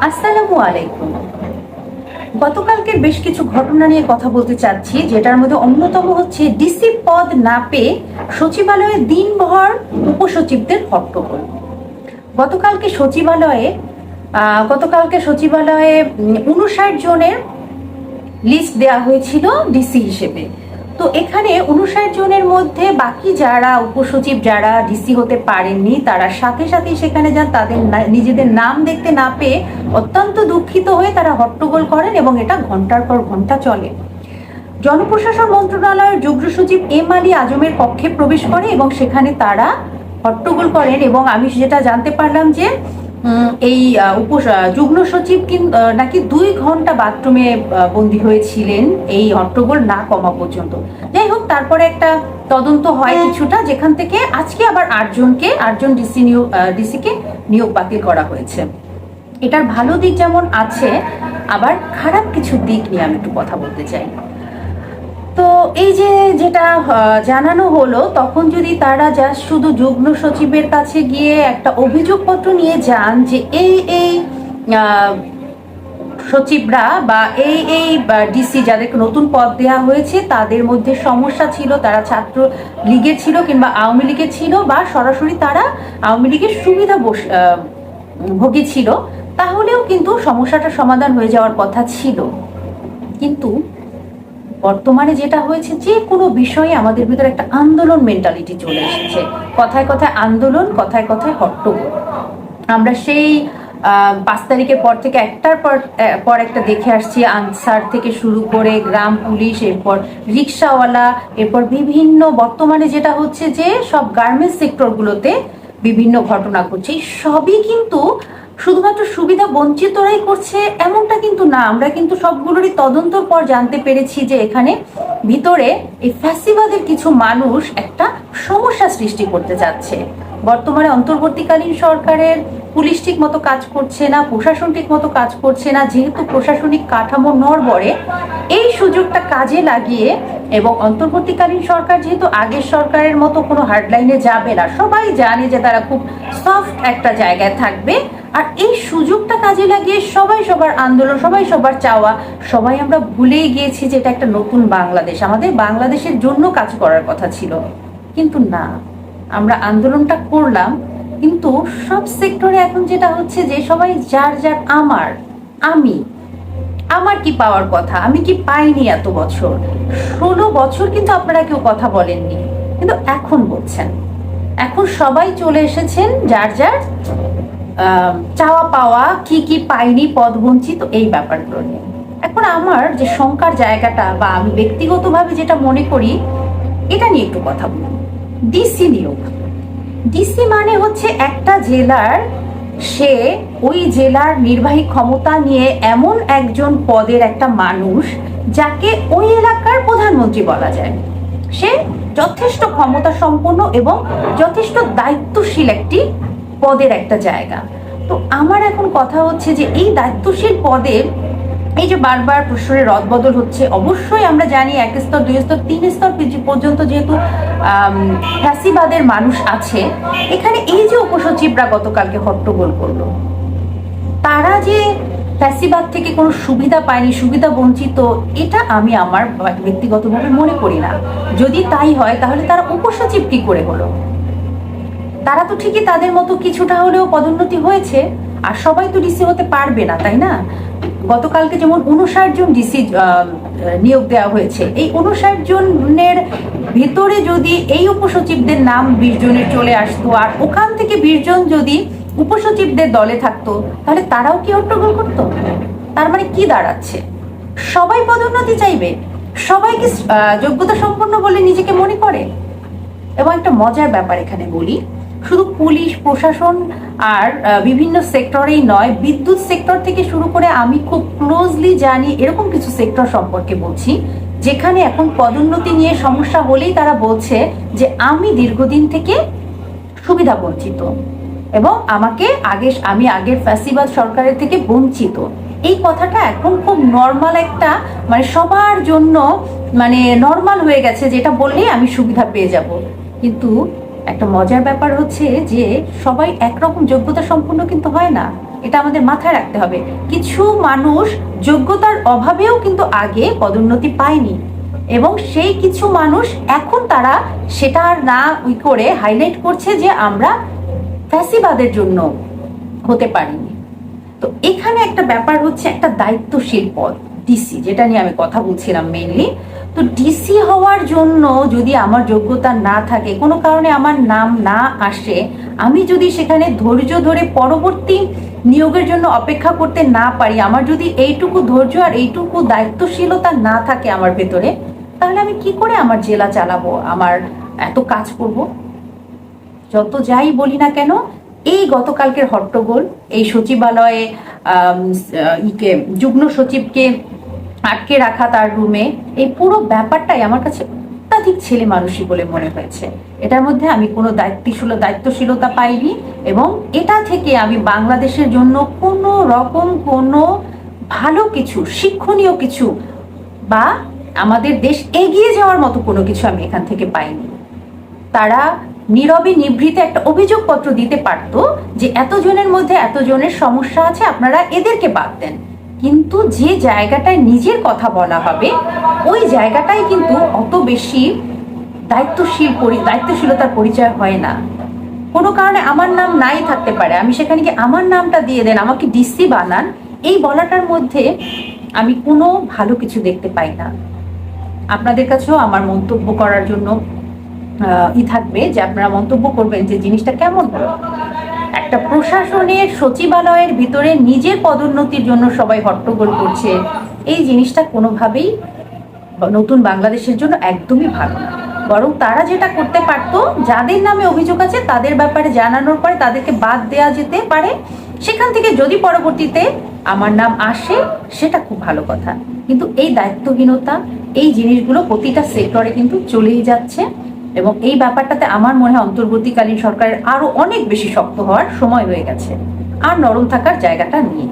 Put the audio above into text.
আসসালামু আলাইকুম। গতকালকের বেশ কিছু ঘটনা নিয়ে কথা বলতে চাচ্ছি, যেটার মধ্যে অন্যতম হচ্ছে ডিসি পদ না পেয়ে সচিবালয়ে দিনভর উপসচিবদের হট্টগোল। গতকালকে সচিবালয়ে গতকালকে সচিবালয়ে 59 জনের লিস্ট দেওয়া হয়েছিল ডিসি হিসেবে। তো এখানে 59 জনের মধ্যে বাকি যারা উপসচিব, যারা ডিসি হতে পারেননি, তারা সাথে সাথে সেখানে যান। তাদের নিজেদের নাম দেখতে না পেয়ে অত্যন্ত দুঃখিত হয়ে তারা হট্টগোল করেন এবং এটা ঘন্টার পর ঘন্টা চলে। জনপ্রশাসন মন্ত্রণালয়ের যুগ্ম সচিব এম আলী আজমের কক্ষে প্রবেশ করে এবং সেখানে তারা হট্টগোল করেন। এবং আমি যেটা জানতে পারলাম যে এই যুগ্ম সচিব নাকি 2 ঘন্টা বাথরুমে বন্দী হয়েছিলেন এই হট্টগোল না কমা পর্যন্ত। যাই হোক, তারপরে একটা তদন্ত হয় কিছুটা, যেখান থেকে আজকে আবার 8জন ডিসিকে নিয়োগ বাতিল করা হয়েছে। এটার ভালো দিক যেমন আছে, আবার খারাপ কিছু দিক নিয়ে আমি একটু কথা বলতে চাই। তো এই যেটা জানানো হলো, তখন যদি তারা জাস্ট শুধু যুগ্ম সচিবের কাছে গিয়ে একটা অভিযোগপত্র নিয়ে যান যে এই সচিবরা বা এই ডিসি যাদেরকে নতুন পদ দেওয়া হয়েছে তাদের মধ্যে সমস্যা ছিল, তারা ছাত্র লীগের ছিল কিংবা আওয়ামী লীগের ছিল, বা সরাসরি তারা আওয়ামী লীগের সুবিধা ভোগী ছিল, তাহলেও কিন্তু সমস্যাটা সমাধান হয়ে যাওয়ার কথা ছিল। কিন্তু বর্তমানে যেটা হয়েছে, যে কোনো বিষয়ে আমাদের ভিতরে একটা আন্দোলন মেন্টালিটি চলে এসেছে। কথায় কথায় আন্দোলন, কথায় কথায় হট্টগোল। আমরা সেই 5 তারিখের পর থেকে একটার পর একটা দেখে আসছি, আনসার থেকে শুরু করে গ্রাম পুলিশ, এরপর রিক্সাওয়ালা, এরপর বিভিন্ন বর্তমানে যেটা হচ্ছে যে সব গার্মেন্টস সেক্টরগুলোতে বিভিন্ন ঘটনা ঘটছে। সবই কিন্তু শুধুমাত্র সুবিধা বঞ্চিতরাই করছে এমনটা কিন্তু না। আমরা কিন্তু সবগুলোরই তদন্তর পর জানতে পেরেছি যে এখানে ভিতরে এই ফ্যাসিবাদের কিছু মানুষ একটা সমস্যা সৃষ্টি করতে যাচ্ছে। বর্তমানে অন্তর্বর্তীকালীন সরকারের পুলিশ ঠিক মতো কাজ করছে না, প্রশাসন ঠিক মতো কাজ করছে না। যেহেতু প্রশাসনিক কাঠামো নড়বড়ে, এই সুযোগটা কাজে লাগিয়ে, এবং অন্তর্বর্তীকালীন সরকার যেহেতু আগের সরকারের মতো কোনো হার্ডলাইনে যাবে না, সবাই জানে যে তারা খুব সফট একটা জায়গায় থাকবে, আর এই সুযোগটা কাজে লাগিয়ে সবাই সবার আন্দোলন, সবাই সবার চাওয়া, সবাই আমরা ভুলেই গিয়েছি যে এটা একটা নতুন বাংলাদেশ, আমাদের বাংলাদেশের জন্য কাজ করার কথা ছিল। কিন্তু না, আমরা আন্দোলনটা করলাম, কিন্তু সব সেক্টরে এখন যেটা হচ্ছে যে সবাই যার যার আমার কি পাওয়ার কথা, আমি কি পাইনি এত বছর, 16 বছর কিন্তু আপনারা কেউ কথা বলেননি, কিন্তু এখন বলছেন। এখন সবাই চলে এসেছেন যার যার চাওয়া পাওয়া, কি পাইনি, পদ বঞ্চিত, এই ব্যাপারগুলো নিয়ে। এখন আমার যে শঙ্কার জায়গাটা, বা আমি ব্যক্তিগতভাবে যেটা মনে করি, এটা নিয়ে একটু কথা বলি। ডিসি নিয়োগ, ডিসি মানে হচ্ছে একটা জেলার, সে ওই জেলার নির্বাহী ক্ষমতা নিয়ে এমন একজন পদের একটা মানুষ, যাকে ওই এলাকার প্রধানমন্ত্রী বলা যায়। সে যথেষ্ট ক্ষমতা সম্পন্ন এবং যথেষ্ট দায়িত্বশীল একটি পদের একটা জায়গা। তো আমার এখন কথা হচ্ছে যে এই দায়িত্বশীল পদের এই যে বারবার প্রশ্নের রদবদল হচ্ছে, অবশ্যই আমরা জানি 1 স্তর 2 স্তর 3 স্তর পর্যন্ত যেহেতু ফ্যাসিবাদের মানুষ আছে, এখানে এই যে উপসচিবরা গতকালকে হট্টগোল করলো, তারা যে ফ্যাসিবাদ থেকে কোনো সুবিধা পায়নি, সুবিধা বঞ্চিত, এটা আমি আমার ব্যক্তিগতভাবে মনে করি না। যদি তাই হয় তাহলে তারা উপসচিব কি করে হলো? তারা তো ঠিকই তাদের মতো কিছুটা হলেও পদোন্নতি হয়েছে, আর সবাই তো ডিসি হতে পারবে না, তাই না? গতকালকে যেমন 59 জন ডিসি নিয়োগ দেওয়া হয়েছে, এই 59 জনের ভিতরে যদি এই উপসচিবদের নাম 20 জনের চলে আসতো, আর ওখান থেকে 20 জন যদি উপসচিবদের দলে থাকতো, তাহলে তারাও কি হট্টগোল করতো? তার মানে কি দাঁড়াচ্ছে? সবাই পদোন্নতি চাইবে, সবাই কি যোগ্যতা সম্পন্ন বলে নিজেকে মনে করে? এবং একটা মজার ব্যাপার এখানে বলি, শুধু পুলিশ প্রশাসন আর বিভিন্ন সেক্টরেই নয়, বিদ্যুৎ সেক্টর থেকে শুরু করে আমি খুব ক্লোজলি জানি এরকম কিছু সেক্টর সম্পর্কে বলছি, যেখানে এখন পদোন্নতি নিয়ে সমস্যা হলেই তারা বলছে যে আমি দীর্ঘদিন থেকে সুবিধা বঞ্চিত, এবং আমি আগের ফ্যাসিবাদ সরকারের থেকে বঞ্চিত। এই কথাটা এখন খুব নর্মাল একটা, মানে সবার জন্য মানে নর্মাল হয়ে গেছে, যেটা বললেই আমি সুবিধা পেয়ে যাব। কিন্তু একটা মজার ব্যাপার হচ্ছে যে সবাই একরকম যোগ্যতা সম্পন্ন কিন্তু হয় না, এটা আমাদের মাথায় রাখতে হবে। কিছু মানুষ যোগ্যতার অভাবেও কিন্তু আগে পদোন্নতি পায়নি, এবং সেই কিছু মানুষ এখন তারা সেটা আর না করে হাইলাইট করছে যে আমরা ফ্যাসিবাদের জন্য হতে পারিনি। তো এখানে একটা ব্যাপার হচ্ছে একটা দায়িত্বশীল পদ, ডিসি, যেটা নিয়ে আমি কথা বলছিলাম মেইনলি। তো ডিসি হওয়ার জন্য যদি আমার যোগ্যতা না থাকে, কোনো কারণে আমার নাম না আসে, আমি যদি সেখানে ধৈর্য ধরে পরবর্তী নিয়োগের জন্য অপেক্ষা করতে না পারি, আমার যদি এইটুকু ধৈর্য আর এইটুকু দায়িত্বশীলতা না থাকে আমার ভেতরে, তাহলে আমি কি করে আমার জেলা চালাবো, আমার এত কাজ করব? যত যাই বলি না কেন, এই গতকালকের হট্টগোল, এই সচিবালয়ে যুগ্ম সচিবকে আটকে রাখা তার রুমে, এই পুরো ব্যাপারটাই আমার কাছে অত্যাধিক ছেলে মানুষই বলে মনে হয়েছে। এটার মধ্যে আমি কোনো দায়িত্বশীলতা পাইনি, এবং এটা থেকে আমি বাংলাদেশের জন্য কোনো রকম কোনো ভালো কিছু, শিক্ষণীয় কিছু বা আমাদের দেশ এগিয়ে যাওয়ার মতো কোনো কিছু আমি এখান থেকে পাইনি। তারা নীরবে নিভৃতে একটা অভিযোগপত্র দিতে পারতো যে এতজনের মধ্যে এতজনের সমস্যা আছে, আপনারা এদেরকে বাদ দেন, কিন্তু যে জায়গাটায় নিজের কথা বলা হবে ওই জায়গাটাই কিন্তু অত বেশি দায়িত্বশীলতার পরিচয় হয় না। কোনো কারণে আমার নাম নাই থাকতে পারে, আমি সেখানে গিয়ে আমার নামটা দিয়ে দেন, আমাকে ডিসি বানান, এই বলাটার মধ্যে আমি কোনো ভালো কিছু দেখতে পাই না। আপনাদের কাছেও আমার মন্তব্য করার জন্য থাকবে যে আপনারা মন্তব্য করবেন যে জিনিসটা কেমন হলো। একটা প্রশাসনের সচিবালয়ের ভিতরে নিজের পদোন্নতির জন্য সবাই হট্টগোল করছে, এই জিনিসটা কোনোভাবেই নতুন বাংলাদেশের জন্য একদমই ভালো না। বরং তারা যেটা করতে পারতো, যাদের নামে অভিযোগ আছে তাদের ব্যাপারে জানানোর পরে তাদেরকে বাদ দেওয়া যেতে পারে, সেখান থেকে যদি পরবর্তীতে আমার নাম আসে সেটা খুব ভালো কথা। কিন্তু এই দায়িত্বহীনতা, এই জিনিসগুলো প্রতিটা সেক্টরে কিন্তু চলেই যাচ্ছে, এবং এই ব্যাপারটাতে আমার মনে হয় অন্তর্বর্তীকালীন সরকারের আরো অনেক বেশি শক্ত হওয়ার সময় হয়ে গেছে, আর নরম থাকার জায়গাটা নেই।